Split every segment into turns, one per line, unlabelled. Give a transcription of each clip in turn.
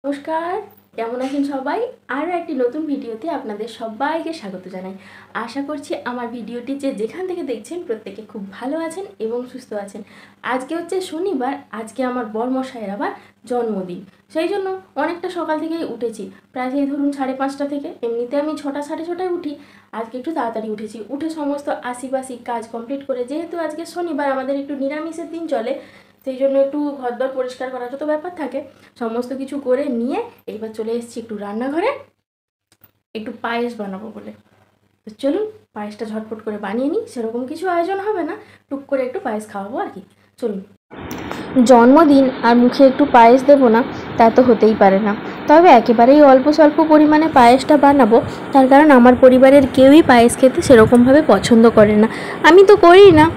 নমস্কার, কেমন আছেন সবাই? আরও একটি নতুন ভিডিওতে আপনাদের সবাইকে স্বাগত জানাই। আশা করছি আমার ভিডিওটি যেখান থেকে দেখছেন প্রত্যেকে খুব ভালো আছেন এবং সুস্থ আছেন। আজকে হচ্ছে শনিবার, আজকে আমার বরমশাইয়ের আবার জন্মদিন। সেই জন্য অনেকটা সকাল থেকেই উঠেছি, প্রায় সেই ধরুন 5:30 থেকে। এমনিতে আমি 6টা 6:30টায় উঠি, আজকে একটু তাড়াতাড়ি উঠেছি। উঠে সমস্ত আশিবাসি কাজ কমপ্লিট করে, যেহেতু আজকে শনিবার আমাদের একটু নিরামিষের দিন চলে, সেই জন্য একটু ঘরদর পরিষ্কার করাটা তো ব্যাপার থাকে। সমস্ত কিছু করে নিয়ে এইবার চলে এসেছি একটু রান্নাঘরে, একটু পায়েস বানাবো বলে। তো চলুন পায়েসটা ঝটপট করে বানিয়ে নিই। সেরকম কিছু আয়োজন হবে না, টুক করে একটু পায়েস খাওয়াবো আর কি। চলুন। জন্মদিন আর মুখে একটু পায়েস দেবো না তা তো হতেই পারে না, তবে একেবারেই অল্প স্বল্প পরিমাণে পায়েসটা বানাবো। তার কারণ আমার পরিবারের কেউই পায়েস খেতে সেরকমভাবে পছন্দ করে না। আমি তো করি না,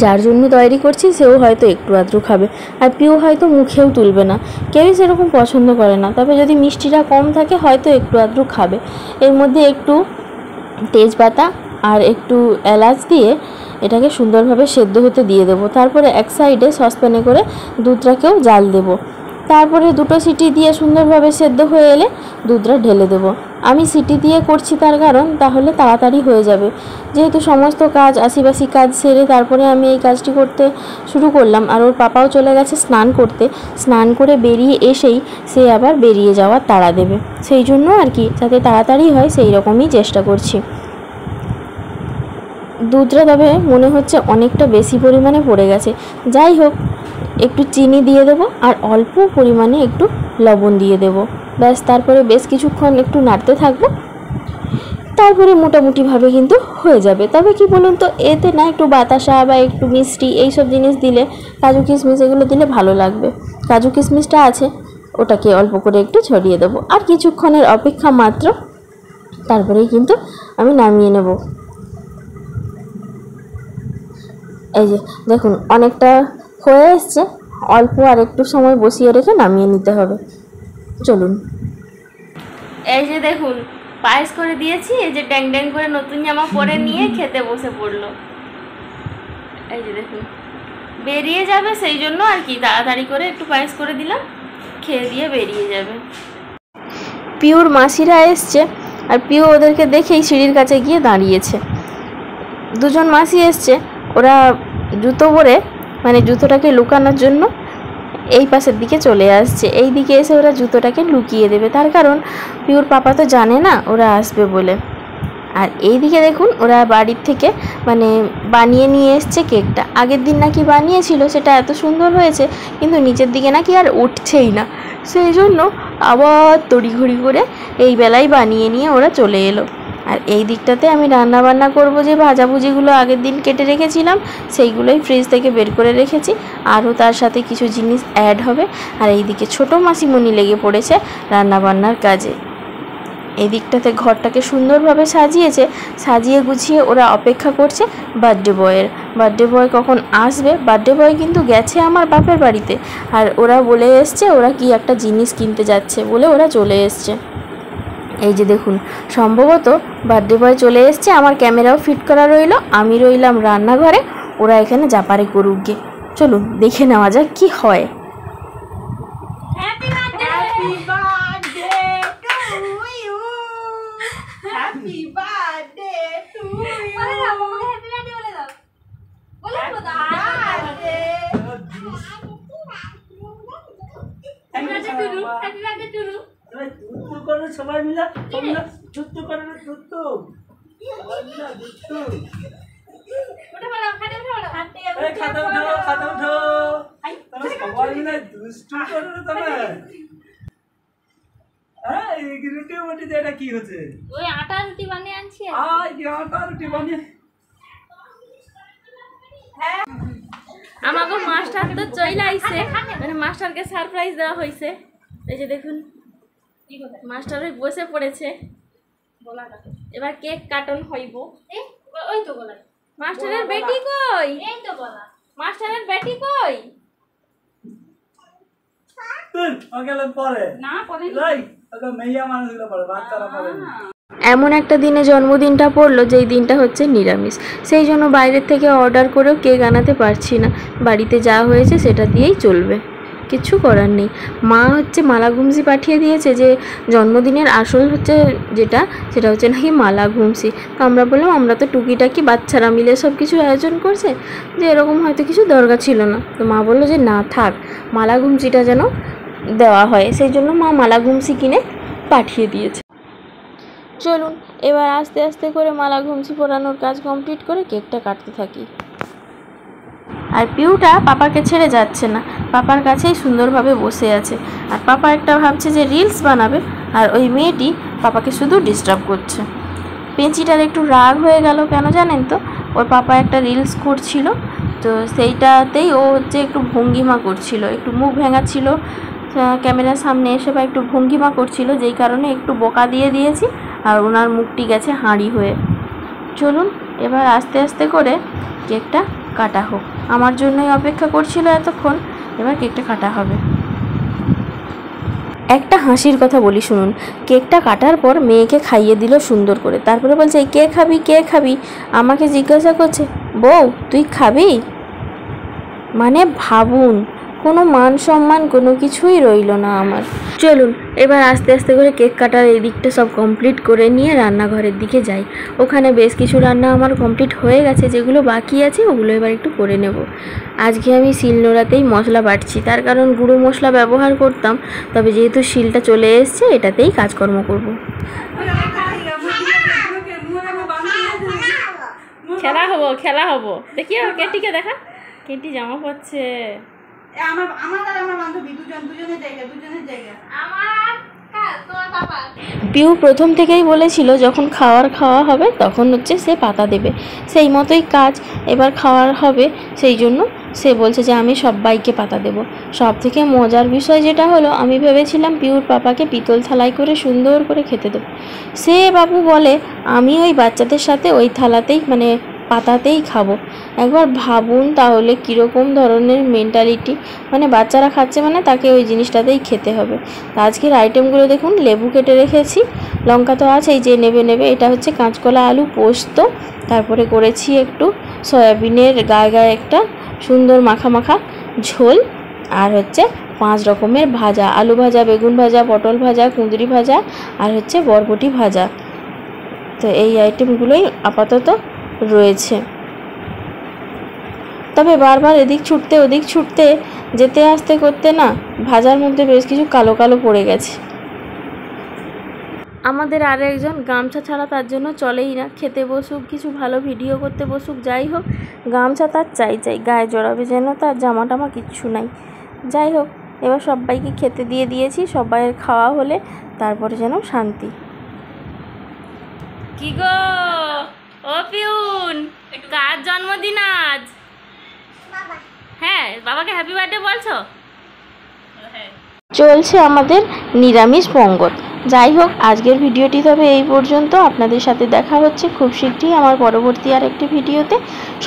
যার জন্য তৈরি করছি সেও হয়তো একটু আধটু খাবে, আর পিও হয়তো মুখেও তুলবে না। কেউই সেরকম পছন্দ করে না, তবে যদি মিষ্টিটা কম থাকে হয়তো একটু আধটু খাবে। এর মধ্যে একটু তেজপাতা আর একটু এলাচ দিয়ে এটাকে সুন্দরভাবে সেদ্ধ হতে দিয়ে দেবো। তারপরে এক সাইডে সসপ্যানে করে দুধটাকেও জাল দেবো। তারপরে দুটো সিটি দিয়ে সুন্দরভাবে সেদ্ধ হয়ে এলে দুধটা ঢেলে দেবো। আমি সিটি দিয়ে করছি তার কারণ তাহলে তাড়াতাড়ি হয়ে যাবে। যেহেতু সমস্ত কাজ আশিবাসি কাজ সেরে তারপরে আমি এই কাজটি করতে শুরু করলাম, আর ওর পাপাও চলে গেছে স্নান করতে। স্নান করে বেরিয়ে এসেই সে আবার বেরিয়ে যাওয়ার তাড়া দেবে, সেই জন্য আর কি, যাতে তাড়াতাড়ি হয় সেই রকমই চেষ্টা করছি। দুধটা তবে মনে হচ্ছে অনেকটা বেশি পরিমাণে পড়ে গেছে। যাই হোক, একটু চিনি দিয়ে দেবো আর অল্প পরিমাণে একটু লবণ দিয়ে দেবো, ব্যাস। তারপরে বেশ কিছুক্ষণ একটু নাড়তে থাকবো, তারপরে মোটামুটিভাবে কিন্তু হয়ে যাবে। তবে কি বলুন তো, এতে না একটু বাতাসা বা একটু মিষ্টি এইসব জিনিস দিলে, কাজু কিশমিশ এগুলো দিলে ভালো লাগবে। কাজু কিশমিশটা আছে, ওটাকে অল্প করে একটু ছড়িয়ে দেবো। আর কিছুক্ষণের অপেক্ষা মাত্র, তারপরেই কিন্তু আমি নামিয়ে নেব। এই যে দেখুন, অনেকটা হয়ে এসছে, অল্প আর একটু সময় বসিয়ে রেখে নামিয়ে নিতে হবে। চলুন। এই যে দেখুন, পায়েস করে দিয়েছি। এই যে ড্যাং ড্যাং করে নতুন জামা পরে নিয়ে খেতে বসে পড়লো। এই যে দেখুন, বেরিয়ে যাবে সেই জন্য আর কি তাড়াতাড়ি করে একটু পায়েস করে দিলাম, খেয়ে দিয়ে বেরিয়ে যাবে। পিওর মাসিরা এসছে, আর পিও ওদেরকে দেখেই সিঁড়ির কাছে গিয়ে দাঁড়িয়েছে। দুজন মাসি এসছে, ওরা জুতো পরে, মানে জুতোটাকে লুকানোর জন্য এই পাশের দিকে চলে আসছে। এই দিকে এসে ওরা জুতোটাকে লুকিয়ে দেবে, তার কারণ পিওর পাপা তো জানে না ওরা আসবে বলে। আর এই দিকে দেখুন, ওরা বাড়ির থেকে মানে বানিয়ে নিয়ে এসছে কেকটা। আগের দিন নাকি বানিয়েছিল, সেটা এত সুন্দর হয়েছে, কিন্তু নিচের দিকে নাকি আর উঠছেই না। সেই জন্য আবার তড়িঘড়ি করে এই বেলায় বানিয়ে নিয়ে ওরা চলে এলো। আর এই দিকটাতে আমি রান্না বান্না করব, যে ভাজাভুজিগুলো আগের দিন কেটে রেখেছিলাম সেইগুলোই ফ্রিজ থেকে বের করে রেখেছি, আরও তার সাথে কিছু জিনিস অ্যাড হবে। আর এই দিকে ছোটো মাসিমণি লেগে পড়েছে রান্না বান্নার কাজে। এই দিকটাতে ঘরটাকে সুন্দরভাবে সাজিয়েছে, সাজিয়ে গুছিয়ে ওরা অপেক্ষা করছে বার্থডে বয়ের। বার্থডে বয় কখন আসবে। বার্থডে বয় কিন্তু গেছে আমার বাপের বাড়িতে, আর ওরা বলে এসছে ওরা কি একটা জিনিস কিনতে যাচ্ছে বলে ওরা চলে এসছে। এই যে দেখুন, সম্ভবত বার্থডে বয় চলে এসছে। আমার ক্যামেরাও ফিট করা রইল, আমি রইলাম রান্নাঘরে, ওরা এখানে যাপারে করুক গে। চলুন দেখে নেওয়া যাক কি হয়।
সবাই মিলে যুদ্ধ করে না, যুদ্ধ সবাই মিলে যুদ্ধ। খাতা উঠো, খাতা উঠো, সবাই মিলে দুষ্টু করো না তবে। হ্যাঁ, এই রুটি মুটি দিয়ে এটা কি হচ্ছে?
ওই আটা রুটি বানিয়ে আনছি।
আটা রুটি বানিয়ে
আমাকে মাস্টার তো চলে আইছে, মানে মাস্টারকে সারপ্রাইজ দেওয়া হয়েছে। এই যে দেখুন, মাস্টার ওই বসে পড়েছে, এবার কেক কাটন হইব।
ওই তো বলা,
মাস্টারের বেটি কই?
এই তো বলা,
মাস্টারের বেটি কই?
তুই ওগুলো পরে
না পরে
রাই, ওটা মেয়া মানুষগুলো পরে, বাচ্চারা পরে না।
এমন একটা দিনে জন্মদিনটা পড়লো যেই দিনটা হচ্ছে নিরামিষ, সেই জন্য বাইরের থেকে অর্ডার করেও কেক আনাতে পারছি না। বাড়িতে যা হয়েছে সেটা দিয়েই চলবে। কিছু করার নেই। মা হচ্ছে মালা ঘুমসি পাঠিয়ে দিয়েছে, যে জন্মদিনের আসল হচ্ছে যেটা, সেটা হচ্ছে নাকি মালা ঘুমসি। তো আমরা বললাম আমরা তো টুকিটাকি বাচ্চারা মিলে সব কিছু আয়োজন করছে, যে এরকম হয়তো কিছু দরকার ছিল না। তো মা বললো যে না থাক, মালা ঘুমসিটা যেন দেওয়া হয়, সেই জন্য মা মালা ঘুমসি কিনে পাঠিয়ে দিয়েছে। চলুন এবার আস্তে আস্তে করে মালা ঘুমসি পরানোর কাজ কমপ্লিট করে কেকটা কাটতে থাকি। আর পিউটা পাপাকে ছেড়ে যাচ্ছে না, পাপার কাছেই সুন্দরভাবে বসে আছে। আর পাপা একটা ভাবছে যে রিলস বানাবে, আর ওই মেয়েটি পাপাকে শুধু ডিস্টার্ব করছে। পেঁচিটার একটু রাগ হয়ে গেল কেন জানেন তো, ওর পাপা একটা রিলস করছিল, তো সেইটাতেই ও হচ্ছে একটু ভঙ্গিমা করছিল, একটু মুখ ভেঙাচ্ছিল ক্যামেরার সামনে এসে, বা একটু ভঙ্গিমা করছিল, যেই কারণে একটু বকা দিয়ে দিয়েছি, আর ওনার মুখটি গেছে হাঁড়ি হয়ে। চলুন এবার আস্তে আস্তে করে কেকটা কাটা হোক। আমার জন্যই অপেক্ষা করছিল এতক্ষণ, এবার কেকটা কাটা হবে। একটা হাসির কথা বলি শুনুন, কেকটা কাটার পর মেয়েকে খাইয়ে দিল সুন্দর করে, তারপরে বলছে এই কে খাবি কে খাবি, আমাকে জিজ্ঞাসা করছে বউ তুই খাবি। মানে ভাবুন, কোনো মান সম্মান কোনো কিছুই রইল না আমার। চলুন এবার আস্তে আস্তে করে কেক কাটার এই দিকটা সব কমপ্লিট করে নিয়ে রান্নাঘরের দিকে যাই। ওখানে বেশ কিছু রান্না আমার কমপ্লিট হয়ে গেছে, যেগুলো বাকি আছে ওগুলো এবার একটু করে নেব। আজকে আমি শিলনোড়াতেই মশলা বাটছি, তার কারণ গুঁড়ো মশলা ব্যবহার করতাম, তবে যেহেতু শিলটা চলে এসছে এটাতেই কাজকর্ম করব। খেলা হবো দেখি কেটিকে দেখা, কেটি জামা পরছে। পিউ প্রথম থেকেই বলেছিল যখন খাওয়া হবে তখন হচ্ছে সে পাতা দেবে, সেই মতোই কাজ। এবার খাওয়ার হবে, সেই জন্য সে বলছে যে আমি সবাইকে পাতা দেব। সব থেকে মজার বিষয় যেটা হলো, আমি ভেবেছিলাম পিউর পাপাকে পিতল থালায় করে সুন্দর করে খেতে দেবো, সে বাবু বলে আমি ওই বাচ্চাদের সাথে ওই থালাতেই মানে পাতাতেই খাবো। একবার ভাবুন তাহলে কীরকম ধরনের মেন্টালিটি, মানে বাচ্চারা খাচ্ছে মানে তাকে ওই জিনিসটাতেই খেতে হবে। আজকের আইটেমগুলো দেখুন, লেবু কেটে রেখেছি, লঙ্কা তো আছেই, যে নেবে। এটা হচ্ছে কাঁচকলা আলু পোস্ত, তারপরে করেছি একটু সয়াবিনের গায়ে একটা সুন্দর মাখা ঝোল, আর হচ্ছে 5 রকমের ভাজা, আলু ভাজা, বেগুন ভাজা, পটল ভাজা, কুঁদরি ভাজা, আর হচ্ছে বরবটি ভাজা। তো এই আইটেমগুলোই আপাতত রয়েছে। তবে বারবার এদিক ছুটতে ওদিক ছুটতে যেতে আসতে করতে না ভাজার মধ্যে বেশ কিছু কালো কালো পড়ে গেছে। আমাদের আর একজন গামছা ছাড়া তার জন্য চলেই না, খেতে বসুক কিছু ভালো ভিডিও করতে বসুক যাই হোক, গামছা তার চাই গায়ে জড়াবে, যেন তার জামা টামা কিচ্ছু নাই। যাই হোক এবার সবাইকে খেতে দিয়ে দিয়েছি, সবাইয়ের খাওয়া হলে তারপরে যেন শান্তি। কি গো ও পিউন, কার জন্মদিন আজ? হ্যাঁ বাবাকে হ্যাপি বার্থডে বলছো? চলছে আমাদের নিরামিষ পঙ্গল। যাই হোক আজকের ভিডিওটি তবে এই পর্যন্ত, আপনাদের সাথে দেখা হচ্ছে খুব শীঘ্রই আমার পরবর্তী আর একটি ভিডিওতে।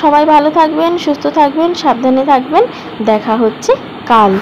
সবাই ভালো থাকবেন, সুস্থ থাকবেন, সাবধানে থাকবেন, দেখা হচ্ছে কাল।